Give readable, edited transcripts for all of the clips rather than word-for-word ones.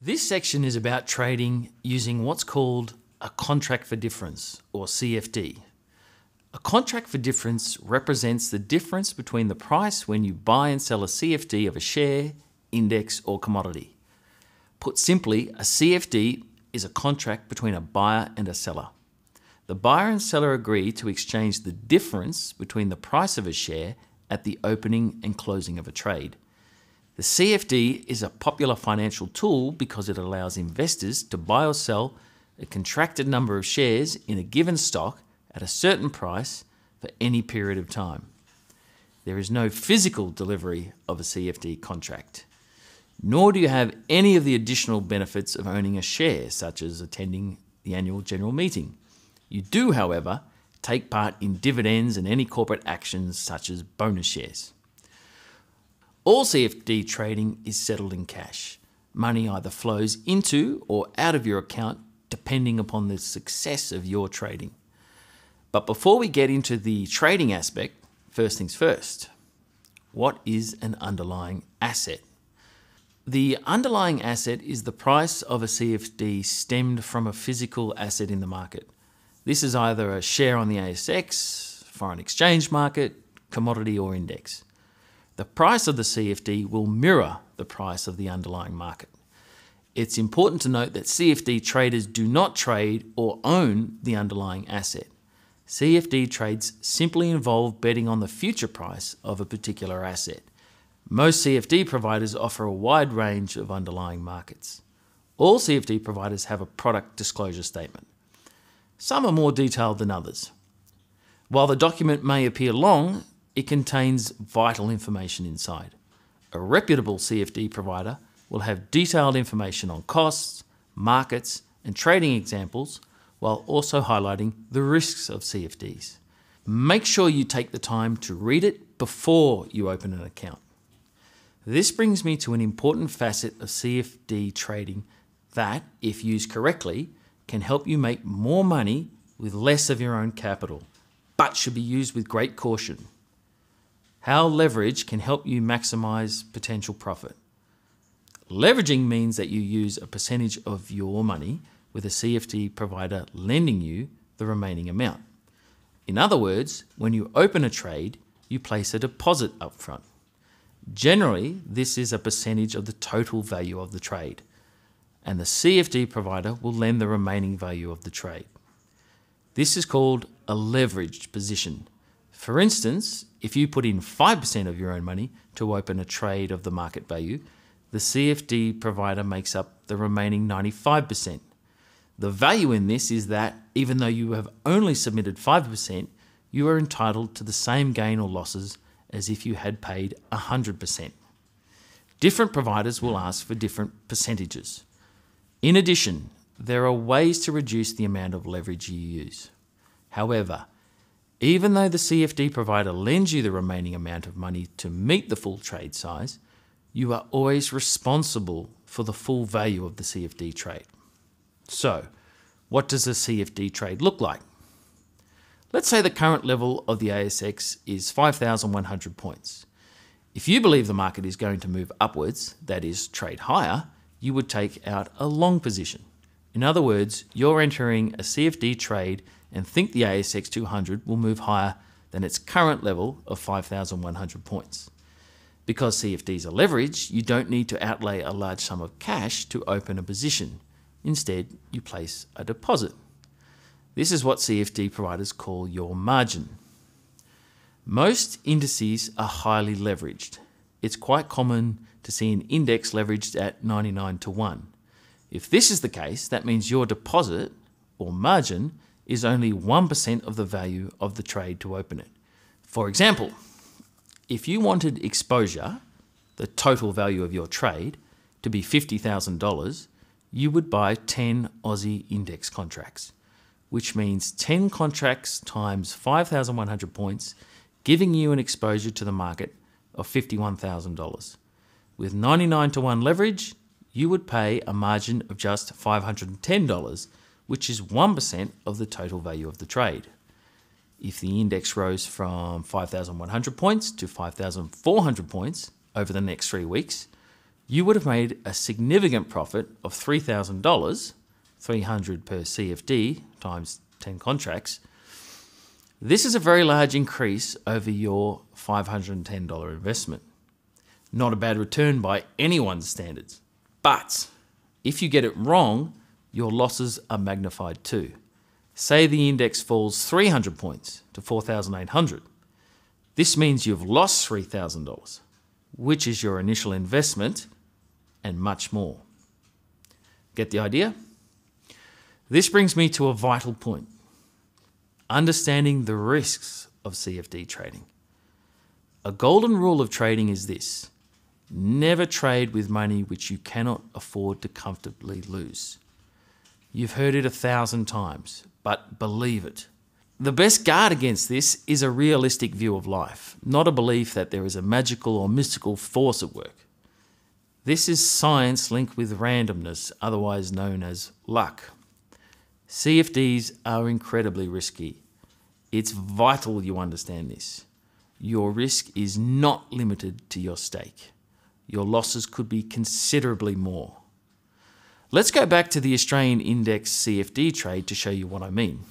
This section is about trading using what's called a contract for difference, or CFD. A contract for difference represents the difference between the price when you buy and sell a CFD of a share, index, or commodity. Put simply, a CFD is a contract between a buyer and a seller. The buyer and seller agree to exchange the difference between the price of a share at the opening and closing of a trade. The CFD is a popular financial tool because it allows investors to buy or sell a contracted number of shares in a given stock at a certain price for any period of time. There is no physical delivery of a CFD contract, nor do you have any of the additional benefits of owning a share, such as attending the annual general meeting. You do, however, take part in dividends and any corporate actions such as bonus shares. All CFD trading is settled in cash. Money either flows into or out of your account depending upon the success of your trading. But before we get into the trading aspect, first things first. What is an underlying asset? The underlying asset is the price of a CFD stemmed from a physical asset in the market. This is either a share on the ASX, foreign exchange market, commodity, or index. The price of the CFD will mirror the price of the underlying market. It's important to note that CFD traders do not trade or own the underlying asset. CFD trades simply involve betting on the future price of a particular asset. Most CFD providers offer a wide range of underlying markets. All CFD providers have a product disclosure statement. Some are more detailed than others. While the document may appear long, it contains vital information inside. A reputable CFD provider will have detailed information on costs, markets, and trading examples, while also highlighting the risks of CFDs. Make sure you take the time to read it before you open an account. This brings me to an important facet of CFD trading that, if used correctly, can help you make more money with less of your own capital, but should be used with great caution. How leverage can help you maximize potential profit. Leveraging means that you use a percentage of your money with a CFD provider lending you the remaining amount. In other words, when you open a trade, you place a deposit up front. Generally, this is a percentage of the total value of the trade, and the CFD provider will lend the remaining value of the trade. This is called a leveraged position. For instance, if you put in 5% of your own money to open a trade of the market value, the CFD provider makes up the remaining 95%. The value in this is that even though you have only submitted 5%, you are entitled to the same gain or losses as if you had paid 100%. Different providers will ask for different percentages. In addition, there are ways to reduce the amount of leverage you use. However, even though the CFD provider lends you the remaining amount of money to meet the full trade size, you are always responsible for the full value of the CFD trade. So, what does a CFD trade look like? Let's say the current level of the ASX is 5,100 points. If you believe the market is going to move upwards, that is, trade higher, you would take out a long position. In other words, you're entering a CFD trade and think the ASX 200 will move higher than its current level of 5,100 points. Because CFDs are leveraged, you don't need to outlay a large sum of cash to open a position. Instead, you place a deposit. This is what CFD providers call your margin. Most indices are highly leveraged. It's quite common to see an index leveraged at 99:1. If this is the case, that means your deposit, or margin, is only 1% of the value of the trade to open it. For example, if you wanted exposure, the total value of your trade, to be $50,000, you would buy 10 Aussie index contracts, which means 10 contracts times 5,100 points, giving you an exposure to the market of $51,000. With 99:1 leverage, you would pay a margin of just $510, which is 1% of the total value of the trade. If the index rose from 5,100 points to 5,400 points over the next 3 weeks, you would have made a significant profit of $3,000, 300 per CFD times 10 contracts. This is a very large increase over your $510 investment. Not a bad return by anyone's standards. But if you get it wrong, your losses are magnified too. Say the index falls 300 points to 4,800. This means you've lost $3,000, which is your initial investment and much more. Get the idea? This brings me to a vital point. Understanding the risks of CFD trading. A golden rule of trading is this: never trade with money which you cannot afford to comfortably lose. You've heard it 1,000 times, but believe it. The best guard against this is a realistic view of life, not a belief that there is a magical or mystical force at work. This is science linked with randomness, otherwise known as luck. CFDs are incredibly risky. It's vital you understand this. Your risk is not limited to your stake. Your losses could be considerably more. Let's go back to the Australian Index CFD trade to show you what I mean.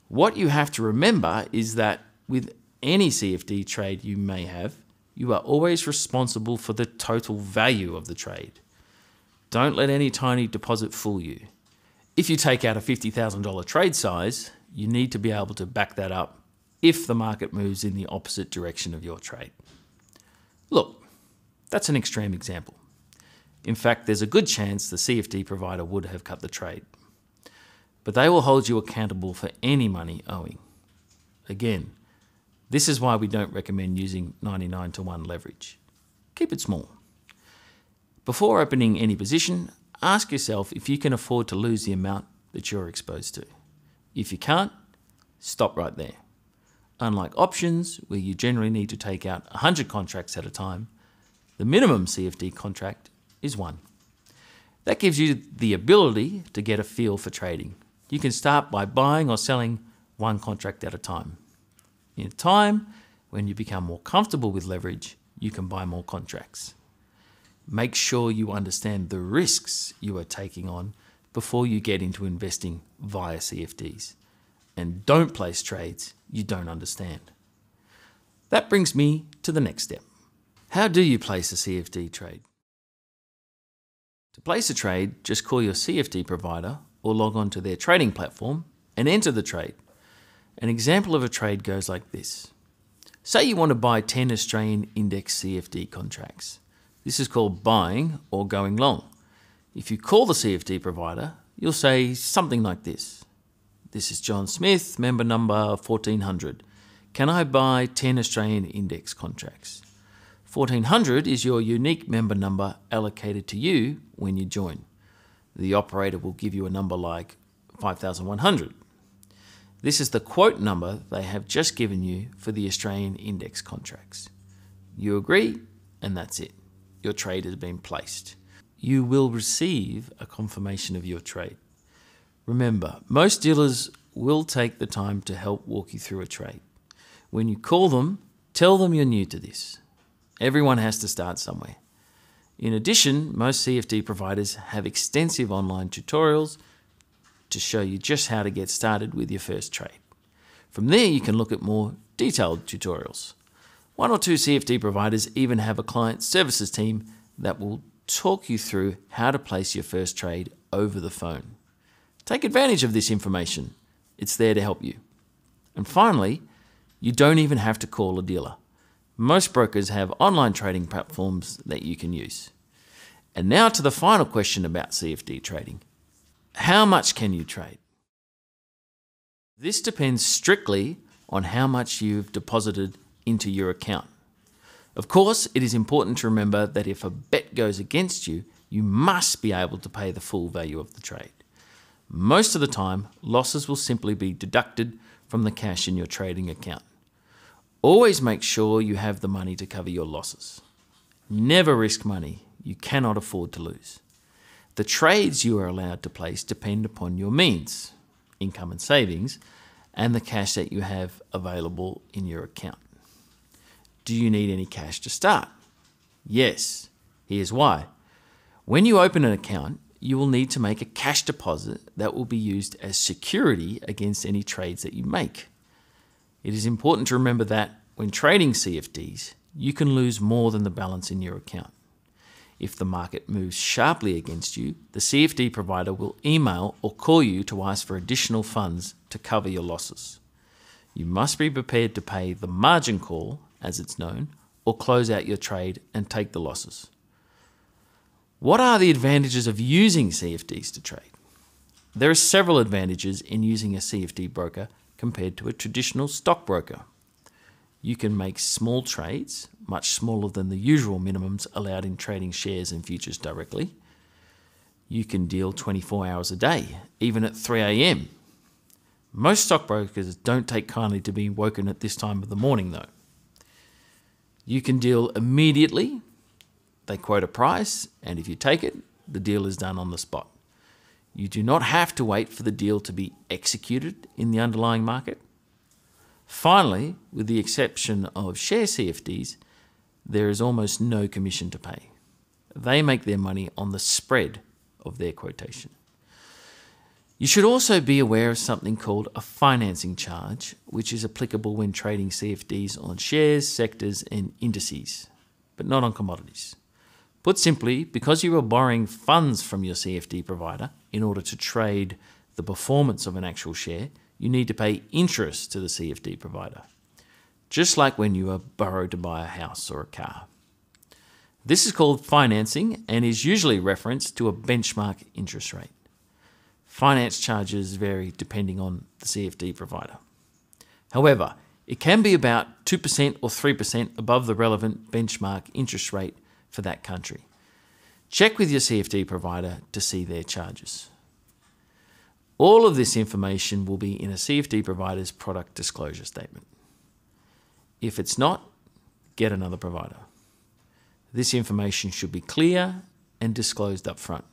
What you have to remember is that with any CFD trade you may have, you are always responsible for the total value of the trade. Don't let any tiny deposit fool you. If you take out a $50,000 trade size, you need to be able to back that up if the market moves in the opposite direction of your trade. Look, that's an extreme example. In fact, there's a good chance the CFD provider would have cut the trade. But they will hold you accountable for any money owing. Again, this is why we don't recommend using 99-to-1 leverage. Keep it small. Before opening any position, ask yourself if you can afford to lose the amount that you're exposed to. If you can't, stop right there. Unlike options, where you generally need to take out 100 contracts at a time, the minimum CFD contract is one. That gives you the ability to get a feel for trading. You can start by buying or selling one contract at a time. In time, when you become more comfortable with leverage, you can buy more contracts. Make sure you understand the risks you are taking on before you get into investing via CFDs. And don't place trades you don't understand. That brings me to the next step. How do you place a CFD trade? To place a trade, just call your CFD provider or log on to their trading platform and enter the trade. An example of a trade goes like this. Say you want to buy 10 Australian Index CFD contracts. This is called buying or going long. If you call the CFD provider, you'll say something like this. This is John Smith, member number 1400. Can I buy 10 Australian Index contracts? 1400 is your unique member number allocated to you when you join. The operator will give you a number like 5100. This is the quote number they have just given you for the Australian Index contracts. You agree, and that's it. Your trade has been placed. You will receive a confirmation of your trade. Remember, most dealers will take the time to help walk you through a trade. When you call them, tell them you're new to this. Everyone has to start somewhere. In addition, most CFD providers have extensive online tutorials to show you just how to get started with your first trade. From there, you can look at more detailed tutorials. One or two CFD providers even have a client services team that will talk you through how to place your first trade over the phone. Take advantage of this information. It's there to help you. And finally, you don't even have to call a dealer. Most brokers have online trading platforms that you can use. And now to the final question about CFD trading. How much can you trade? This depends strictly on how much you've deposited into your account. Of course, it is important to remember that if a bet goes against you, you must be able to pay the full value of the trade. Most of the time, losses will simply be deducted from the cash in your trading account. Always make sure you have the money to cover your losses. Never risk money you cannot afford to lose. The trades you are allowed to place depend upon your means, income and savings, and the cash that you have available in your account. Do you need any cash to start? Yes, Here's why. When you open an account, you will need to make a cash deposit that will be used as security against any trades that you make. It is important to remember that when trading CFDs, you can lose more than the balance in your account. If the market moves sharply against you, the CFD provider will email or call you to ask for additional funds to cover your losses. You must be prepared to pay the margin call, as it's known, or close out your trade and take the losses. What are the advantages of using CFDs to trade? There are several advantages in using a CFD broker compared to a traditional stockbroker. You can make small trades, much smaller than the usual minimums allowed in trading shares and futures directly. You can deal 24 hours a day, even at 3 a.m. Most stockbrokers don't take kindly to being woken at this time of the morning though. You can deal immediately. They quote a price, and if you take it, the deal is done on the spot. You do not have to wait for the deal to be executed in the underlying market. Finally, with the exception of share CFDs, there is almost no commission to pay. They make their money on the spread of their quotation. You should also be aware of something called a financing charge, which is applicable when trading CFDs on shares, sectors, and indices, but not on commodities. Put simply, because you are borrowing funds from your CFD provider in order to trade the performance of an actual share, you need to pay interest to the CFD provider, just like when you are borrowed to buy a house or a car. This is called financing and is usually referenced to a benchmark interest rate. Finance charges vary depending on the CFD provider. However, it can be about 2% or 3% above the relevant benchmark interest rate for that country. Check with your CFD provider to see their charges. All of this information will be in a CFD provider's product disclosure statement. If it's not, get another provider. This information should be clear and disclosed up front.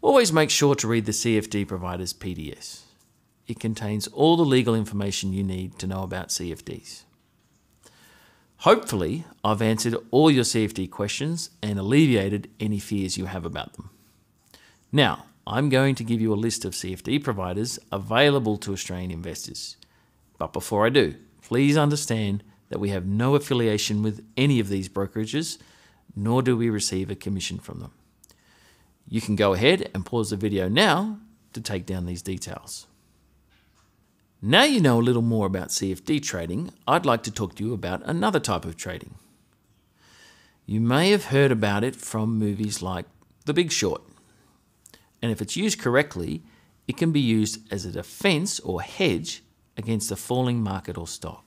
Always make sure to read the CFD provider's PDS. It contains all the legal information you need to know about CFDs. Hopefully, I've answered all your CFD questions and alleviated any fears you have about them. Now, I'm going to give you a list of CFD providers available to Australian investors. But before I do, please understand that we have no affiliation with any of these brokerages, nor do we receive a commission from them. You can go ahead and pause the video now to take down these details. Now you know a little more about CFD trading, I'd like to talk to you about another type of trading. You may have heard about it from movies like The Big Short. And if it's used correctly, it can be used as a defense or hedge against a falling market or stock.